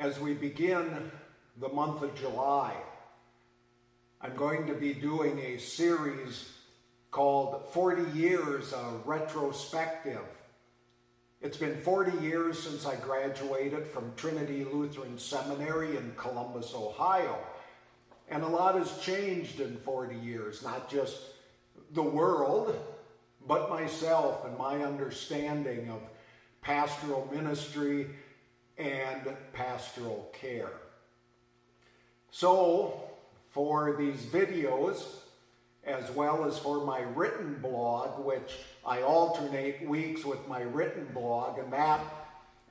as we begin the month of July, I'm going to be doing a series called 40 Years, a Retrospective. It's been 40 years since I graduated from Trinity Lutheran Seminary in Columbus, Ohio. And a lot has changed in 40 years, not just the world, but myself and my understanding of pastoral ministry and pastoral care. So, for these videos, as well as for my written blog, which I alternate weeks with my written blog, and that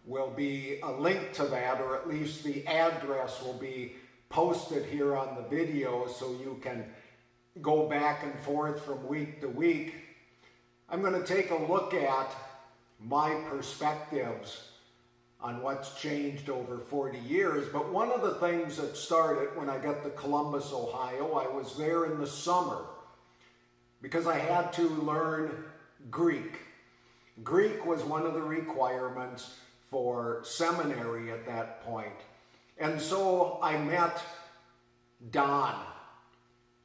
will be a link to that, or at least the address will be posted here on the video so you can go back and forth from week to week. I'm going to take a look at my perspectives on what's changed over 40 years. But one of the things that started when I got to Columbus, Ohio, I was there in the summer because I had to learn Greek. Greek was one of the requirements for seminary at that point. And so I met Don.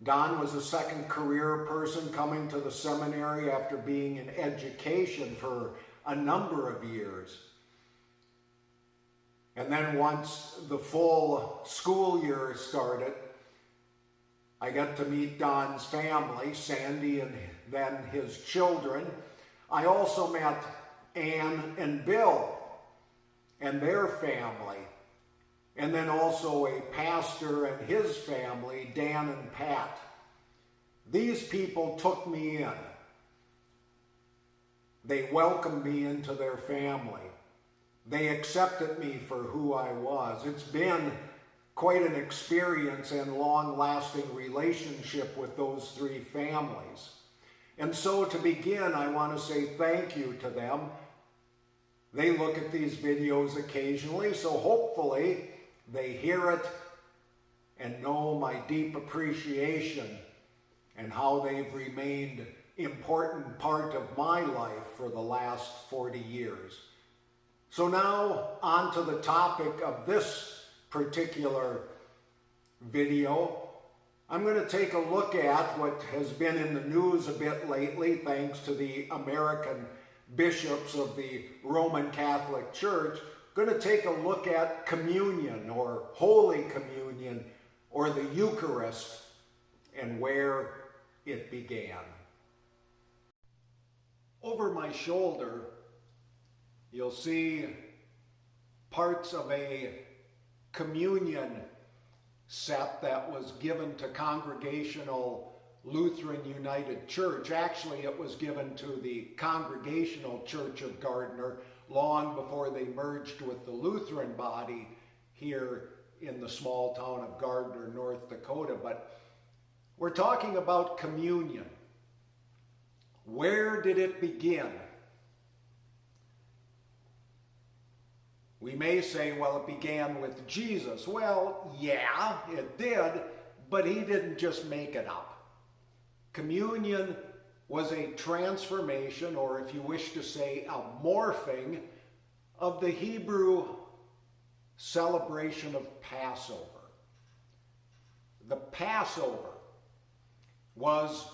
Don was a second career person coming to the seminary after being in education for a number of years. And then once the full school year started, I got to meet Don's family, Sandy and then his children. I also met Ann and Bill and their family. And then also a pastor and his family, Dan and Pat. These people took me in. They welcomed me into their family. They accepted me for who I was. It's been quite an experience and long-lasting relationship with those three families. And so to begin, I want to say thank you to them. They look at these videos occasionally, so hopefully they hear it and know my deep appreciation and how they've remained an important part of my life for the last 40 years. So now on to the topic of this particular video. I'm going to take a look at what has been in the news a bit lately, thanks to the American bishops of the Roman Catholic Church. Going to take a look at communion, or Holy Communion, or the Eucharist, and where it began. Over my shoulder, you'll see parts of a communion set that was given to Congregational Lutheran United Church. Actually, it was given to the Congregational Church of Gardner long before they merged with the Lutheran body here in the small town of Gardner, North Dakota. But we're talking about communion. Where did it begin? We may say, well, it began with Jesus. Well, yeah, it did, but he didn't just make it up. Communion was a transformation, or if you wish to say a morphing, of the Hebrew celebration of Passover. The Passover was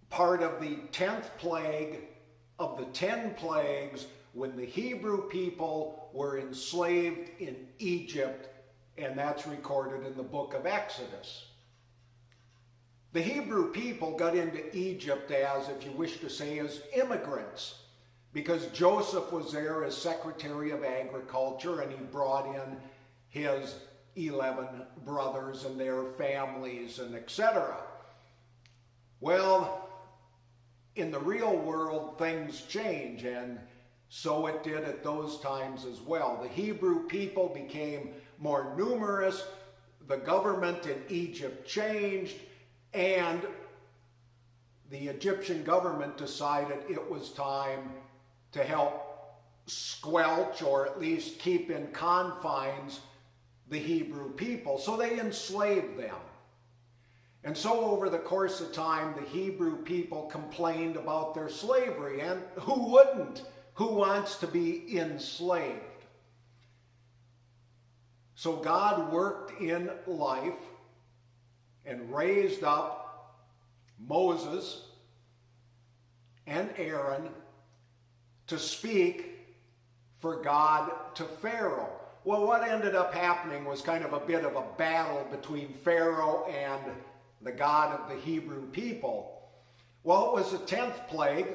part of the 10th plague of the 10 plagues when the Hebrew people were enslaved in Egypt, and that's recorded in the book of Exodus. The Hebrew people got into Egypt as, if you wish to say, as immigrants, because Joseph was there as Secretary of Agriculture, and he brought in his 11 brothers and their families, and etc. Well, in the real world, things change, and so it did at those times as well. The Hebrew people became more numerous, the government in Egypt changed, and the Egyptian government decided it was time to help squelch, or at least keep in confines, the Hebrew people. So they enslaved them. And so over the course of time, the Hebrew people complained about their slavery. And who wouldn't? Who wants to be enslaved? So God worked in life and raised up Moses and Aaron to speak for God to Pharaoh. Well, what ended up happening was kind of a bit of a battle between Pharaoh and the God of the Hebrew people. Well, it was the 10th plague,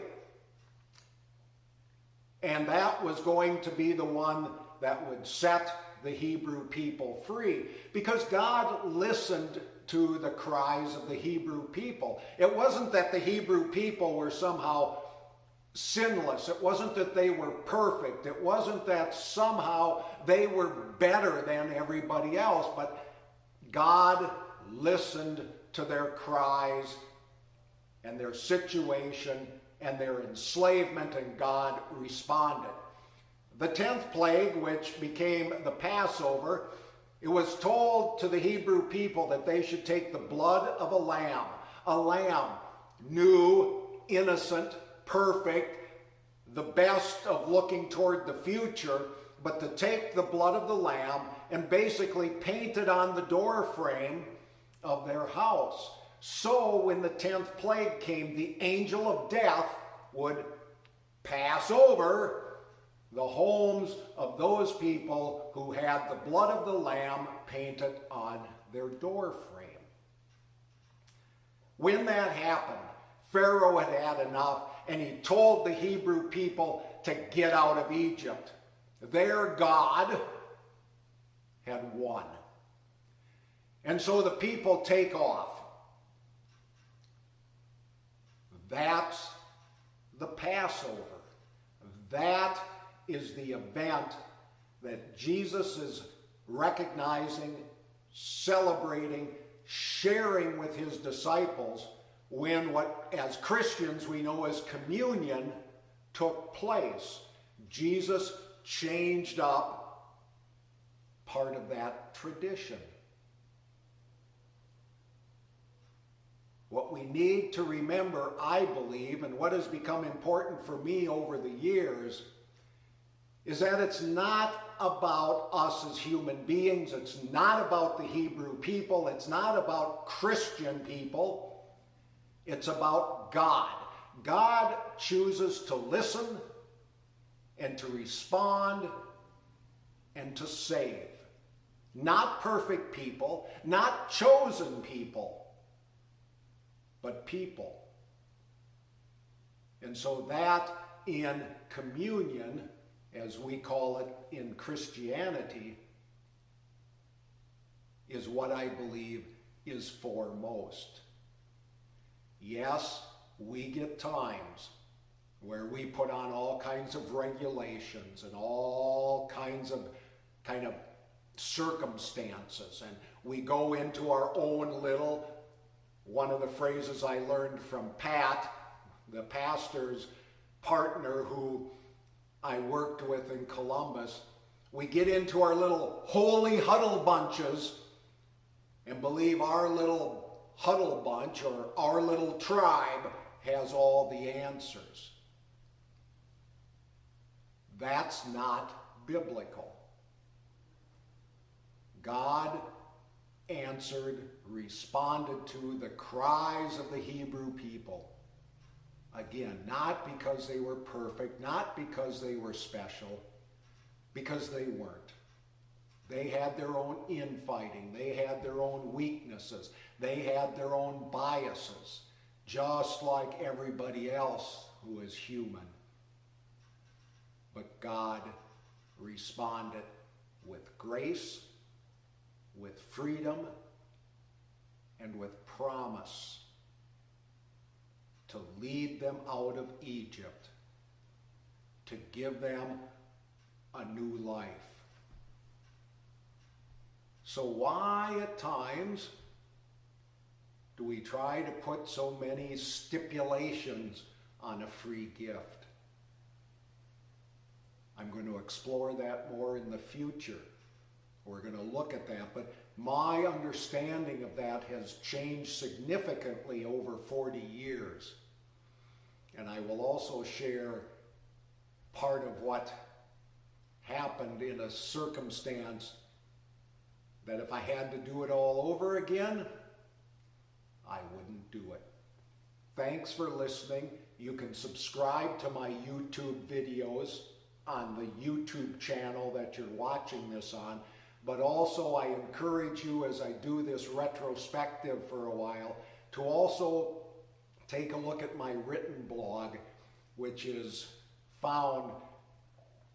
and that was going to be the one that would set the Hebrew people free, because God listened to the cries of the Hebrew people. It wasn't that the Hebrew people were somehow sinless. It wasn't that they were perfect. It wasn't that somehow they were better than everybody else, but God listened to their cries and their situation and their enslavement, and God responded. The 10th plague, which became the Passover, it was told to the Hebrew people that they should take the blood of a lamb, new, innocent, perfect, the best of looking toward the future, but to take the blood of the lamb and basically paint it on the door frame of their house. So when the 10th plague came, the angel of death would pass over the homes of those people who had the blood of the lamb painted on their door frame. When that happened, Pharaoh had had enough, and he told the Hebrew people to get out of Egypt. Their God had won. And so the people take off. That's the Passover. That is the event that Jesus is recognizing, celebrating, sharing with his disciples when what as Christians we know as communion took place. Jesus changed up part of that tradition. What we need to remember, I believe, and what has become important for me over the years, is that it's not about us as human beings. It's not about the Hebrew people. It's not about Christian people. It's about God. God chooses to listen and to respond and to save. Not perfect people, not chosen people, but people. And so that in communion, as we call it in Christianity, is what I believe is foremost. Yes, we get times where we put on all kinds of regulations and all kinds of kind of circumstances, and we go into our own little, one of the phrases I learned from Pat, the pastor's partner who I worked with in Columbus, we get into our little holy huddle bunches and believe our little huddle bunch or our little tribe has all the answers. That's not biblical. God answered, responded to the cries of the Hebrew people. Again, not because they were perfect, not because they were special, because they weren't. They had their own infighting. They had their own weaknesses. They had their own biases, just like everybody else who is human. But God responded with grace, with freedom, and with promise to lead them out of Egypt, to give them a new life. So why at times do we try to put so many stipulations on a free gift? I'm going to explore that more in the future. We're going to look at that, but my understanding of that has changed significantly over 40 years. And I will also share part of what happened in a circumstance that if I had to do it all over again, I wouldn't do it. Thanks for listening. You can subscribe to my YouTube videos on the YouTube channel that you're watching this on, but also I encourage you, as I do this retrospective for a while, to also take a look at my written blog, which is found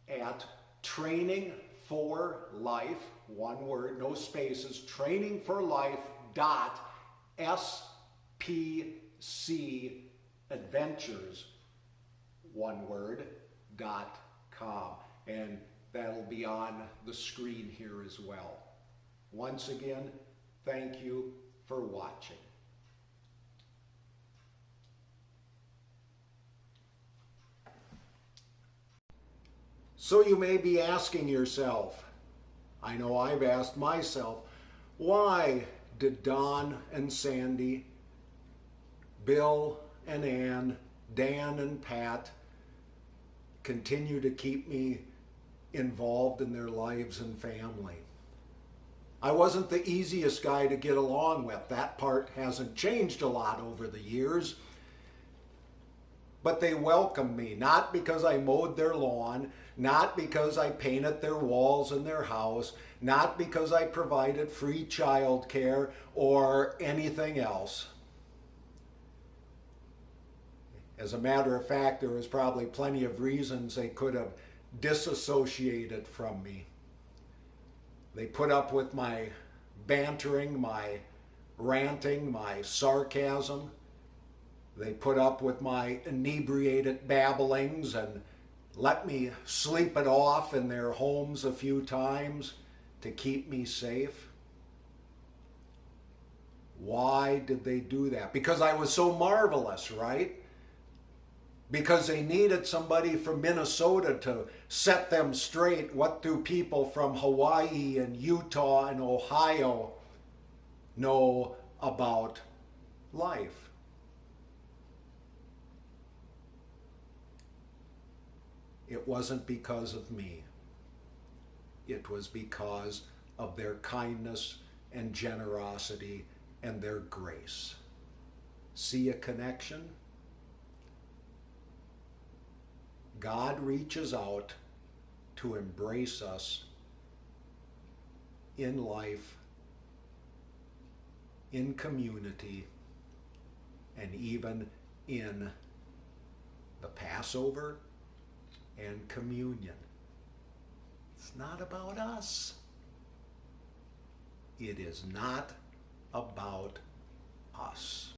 at Training for Life, one word, no spaces, trainingforlife.spcadventures, one word, .com. And that'll be on the screen here as well. Once again, thank you for watching. So you may be asking yourself, I know I've asked myself, why did Don and Sandy, Bill and Ann, Dan and Pat continue to keep me involved in their lives and family? I wasn't the easiest guy to get along with. That part hasn't changed a lot over the years. But they welcomed me, not because I mowed their lawn, not because I painted their walls in their house, not because I provided free child care or anything else. As a matter of fact, there was probably plenty of reasons they could have disassociated from me. They put up with my bantering, my ranting, my sarcasm. They put up with my inebriated babblings and let me sleep it off in their homes a few times to keep me safe. Why did they do that? Because I was so marvelous, right? Because they needed somebody from Minnesota to set them straight. What do people from Hawaii and Utah and Ohio know about life? It wasn't because of me. It was because of their kindness and generosity and their grace. See a connection? God reaches out to embrace us in life, in community, and even in the Passover and communion. It's not about us. It is not about us.